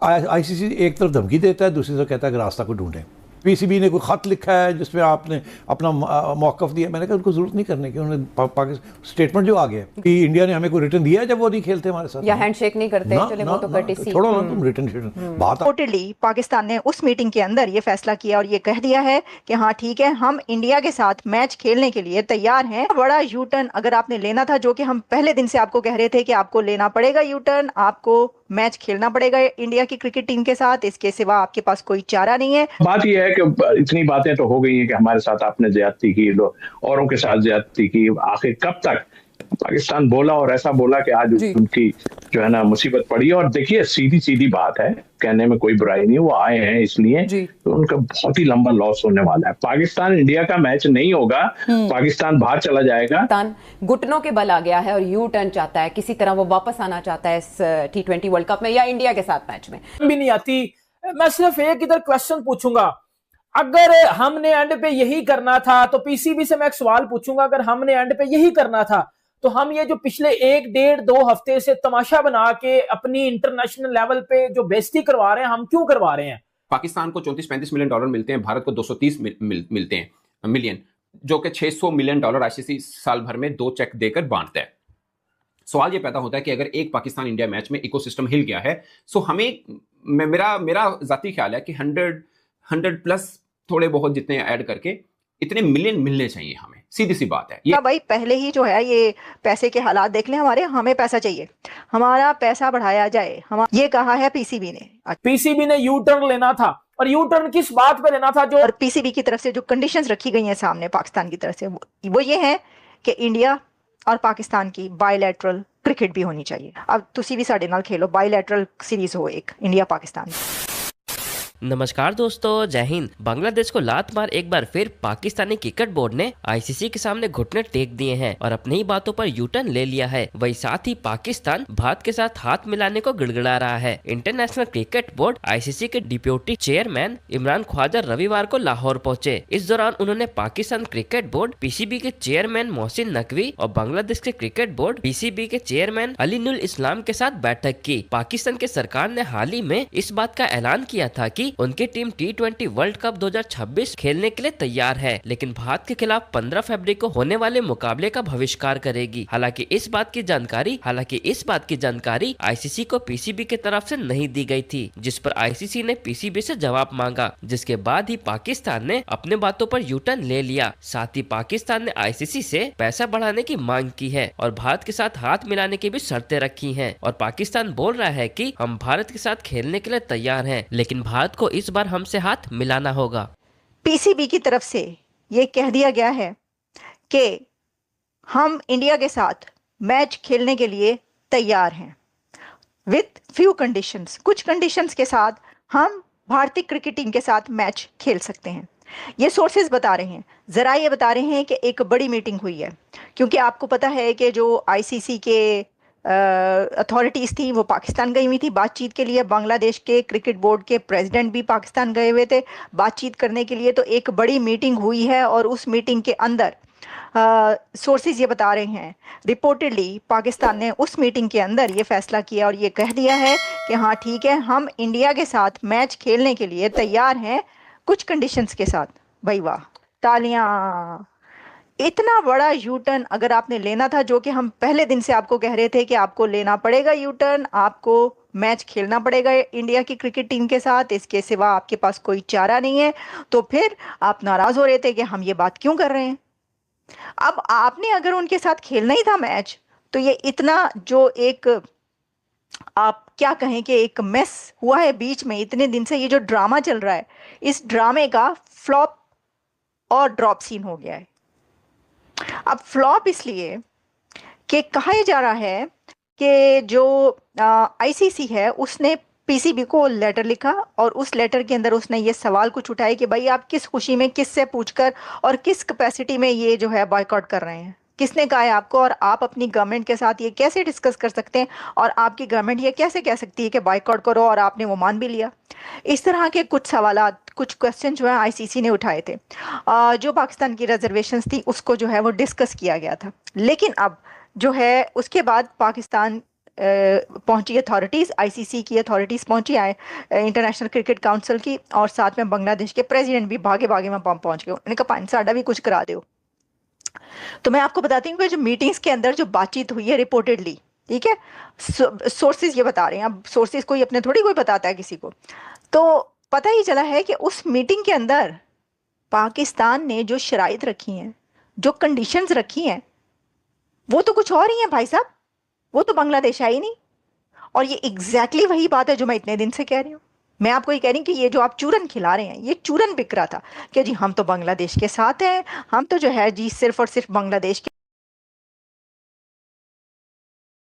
ICC एक तरफ धमकी देता है, दूसरी तरफ कहता है कि रास्ता को ढूंढें। पीसीबी ने कोई खत लिखा है जिसमें आपने अपना मौकफ दिया, मैंने कहा उनको जरूरत नहीं करने की। उन्होंने पाकिस्तान स्टेटमेंट जो आ गया कि इंडिया ने हमें कोई रिटर्न दिया है जब वो नहीं खेलते हमारे साथ, या हैंडशेक नहीं करते, चले वो तो कर्टेसी। छोड़ो ना तुम रिटर्न बात। रिपोर्टेडली पाकिस्तान ने उस मीटिंग के अंदर ये फैसला किया और ये कह दिया है कि हाँ ठीक है, हम इंडिया के साथ मैच खेलने के लिए तैयार हैं। बड़ा यू टर्न अगर आपने लेना था, जो कि हम पहले दिन से आपको कह रहे थे कि आपको लेना पड़ेगा यू टर्न, आपको मैच खेलना पड़ेगा इंडिया की क्रिकेट टीम के साथ, इसके सिवा आपके पास कोई चारा नहीं है। बात यह है कि इतनी बातें तो हो गई हैं कि हमारे साथ आपने ज्यादती की, औरों के साथ ज्यादती की, आखिर कब तक? पाकिस्तान बोला और ऐसा बोला कि आज उनकी जो है ना मुसीबत पड़ी। और देखिए सीधी सीधी बात है, कहने में कोई बुराई नहीं, वो आए हैं इसलिए तो उनका बहुत ही लंबा लॉस होने वाला है। पाकिस्तान इंडिया का मैच नहीं होगा, पाकिस्तान बाहर चला जाएगा। पाकिस्तान घुटनों के बल आ गया है और यू टर्न चाहता है, किसी तरह वो वापस आना चाहता है इस T20 वर्ल्ड कप में या इंडिया के साथ मैच में। भी नहीं आती। मैं सिर्फ एक इधर क्वेश्चन पूछूंगा, अगर हमने एंड पे यही करना था तो पीसीबी से मैं एक सवाल पूछूंगा, अगर हमने एंड पे यही करना था तो हम ये जो पिछले 1-1.5-2 हफ्ते से तमाशा बना के अपनी इंटरनेशनल लेवल पे जो बेइज्जती करवा रहे हैं, हम क्यों करवा रहे हैं? पाकिस्तान को 34-35 मिलियन डॉलर मिलते हैं, भारत को 230 मिलते हैं मिलियन, जो कि 600 मिलियन डॉलर आईसीसी साल भर में 2 चेक देकर बांटता है। सवाल ये पैदा होता है कि अगर एक पाकिस्तान इंडिया मैच में इकोसिस्टम हिल गया है, सो हमें मेरा जाती ख्याल है कि 100 प्लस थोड़े बहुत जितने ऐड करके इतने मिलियन मिलने चाहिए हमें। सीधी सी बात है ये। भाई पहले ही जो है ये पैसे के हालात देख लें हमारे, हमें पैसा चाहिए, हमारा पैसा बढ़ाया जाए, हम ये कहा है पीसीबी ने। पीसीबी ने यू टर्न लेना था, और यू टर्न किस बात पे लेना था? जो और पीसीबी की तरफ से जो कंडीशंस रखी गई हैं सामने पाकिस्तान की तरफ से, वो ये है कि इंडिया और पाकिस्तान की बायलैटरल क्रिकेट भी होनी चाहिए। अब तुसी भी साडे नाल खेलो, बायलैटरल सीरीज हो एक इंडिया पाकिस्तान। नमस्कार दोस्तों, जय हिंद। बांग्लादेश को लात मार एक बार फिर पाकिस्तानी क्रिकेट बोर्ड ने आईसीसी के सामने घुटने टेक दिए हैं और अपनी ही बातों पर यूटर्न ले लिया है। वही साथ ही पाकिस्तान भारत के साथ हाथ मिलाने को गिड़गिड़ा रहा है। इंटरनेशनल क्रिकेट बोर्ड आईसीसी के डिप्यूटी चेयरमैन इमरान ख्वाजा रविवार को लाहौर पहुंचे। इस दौरान उन्होंने पाकिस्तान क्रिकेट बोर्ड पीसीबी के चेयरमैन मोहसिन नकवी और बांग्लादेश के क्रिकेट बोर्ड पीसीबी के चेयरमैन अलीनुल इस्लाम के साथ बैठक की। पाकिस्तान के सरकार ने हाल ही में इस बात का ऐलान किया था कि उनकी टीम T20 वर्ल्ड कप 2026 खेलने के लिए तैयार है, लेकिन भारत के खिलाफ 15 फरवरी को होने वाले मुकाबले का बहिष्कार करेगी। हालांकि इस बात की जानकारी आईसीसी को पीसीबी की तरफ से नहीं दी गई थी, जिस पर आईसीसी ने पीसीबी से जवाब मांगा, जिसके बाद ही पाकिस्तान ने अपने बातों पर यूटर्न ले लिया। साथ ही पाकिस्तान ने आईसीसी से पैसा बढ़ाने की मांग की है और भारत के साथ हाथ मिलाने की भी शर्तें रखी हैं। और पाकिस्तान बोल रहा है कि हम भारत के साथ खेलने के लिए तैयार हैं, लेकिन भारत को इस बार हमसे हाथ मिलाना होगा। पीसीबी की तरफ से ये कह दिया गया है कि हम इंडिया के साथ मैच खेलने के लिए तैयार हैं विथ फ्यू कंडीशंस। कुछ कंडीशंस के साथ हम भारतीय क्रिकेट टीम के साथ मैच खेल सकते हैं। ये सोर्सेज बता रहे हैं, जरा ये बता रहे हैं कि एक बड़ी मीटिंग हुई है, क्योंकि आपको पता है कि जो आईसीसी के अथॉरिटीज़ थी वो पाकिस्तान गई हुई थी बातचीत के लिए। बांग्लादेश के क्रिकेट बोर्ड के प्रेसिडेंट भी पाकिस्तान गए हुए थे बातचीत करने के लिए। तो एक बड़ी मीटिंग हुई है और उस मीटिंग के अंदर सोर्सेज ये बता रहे हैं, रिपोर्टेडली पाकिस्तान ने उस मीटिंग के अंदर ये फैसला किया और ये कह दिया है कि हाँ ठीक है, हम इंडिया के साथ मैच खेलने के लिए तैयार हैं कुछ कंडीशंस के साथ। भाई वाह, तालियां। इतना बड़ा यू टर्न अगर आपने लेना था, जो कि हम पहले दिन से आपको कह रहे थे कि आपको लेना पड़ेगा यू टर्न, आपको मैच खेलना पड़ेगा इंडिया की क्रिकेट टीम के साथ, इसके सिवा आपके पास कोई चारा नहीं है, तो फिर आप नाराज हो रहे थे कि हम ये बात क्यों कर रहे हैं। अब आपने अगर उनके साथ खेलना ही था मैच, तो ये इतना जो एक आप क्या कहें कि एक मेस हुआ है बीच में, इतने दिन से ये जो ड्रामा चल रहा है, इस ड्रामे का फ्लॉप और ड्रॉप सीन हो गया है। अब फ्लॉप इसलिए कि कहा जा रहा है कि जो आईसीसी है उसने पीसीबी को लेटर लिखा और उस लेटर के अंदर उसने ये सवाल कुछ उठाए कि भाई आप किस खुशी में, किससे पूछकर और किस कैपेसिटी में ये जो है बॉयकॉट कर रहे हैं, किसने कहा है आपको, और आप अपनी गवर्नमेंट के साथ ये कैसे डिस्कस कर सकते हैं और आपकी गवर्नमेंट ये कैसे कह सकती है कि बॉयकॉट करो, और आपने वो मान भी लिया। इस तरह के कुछ सवालात, कुछ क्वेश्चन जो है आईसीसी ने उठाए थे। जो पाकिस्तान की रिजर्वेशंस थी उसको जो है वो डिस्कस किया गया था। लेकिन अब जो है उसके बाद पाकिस्तान पहुंची अथॉरिटीज़, आईसीसी की अथॉरिटीज़ पहुंची, आए इंटरनेशनल क्रिकेट काउंसिल की, और साथ में बांग्लादेश के प्रेसिडेंट भी भागे भागे में पहुंच गए। उन्होंने कहा पानी साडा भी कुछ करा दो। तो मैं आपको बताती हूँ कि जो मीटिंग्स के अंदर जो बातचीत हुई है रिपोर्टेडली, ठीक है, सोर्सेज ये बता रहे हैं, अब सोर्सेज कोई अपने थोड़ी कोई बताता है किसी को, तो पता ही चला है कि उस मीटिंग के अंदर पाकिस्तान ने जो शराइत रखी हैं, जो कंडीशंस रखी हैं, वो तो कुछ और ही हैं भाई साहब, वो तो बांग्लादेश है ही नहीं। और ये एग्जैक्टली वही बात है जो मैं इतने दिन से कह रही हूँ। मैं आपको ये कह रही हूँ कि ये जो आप चूरन खिला रहे हैं, ये चूरन बिक रहा था कि जी हम तो बांग्लादेश के साथ हैं, हम तो जो है जी सिर्फ और सिर्फ बांग्लादेश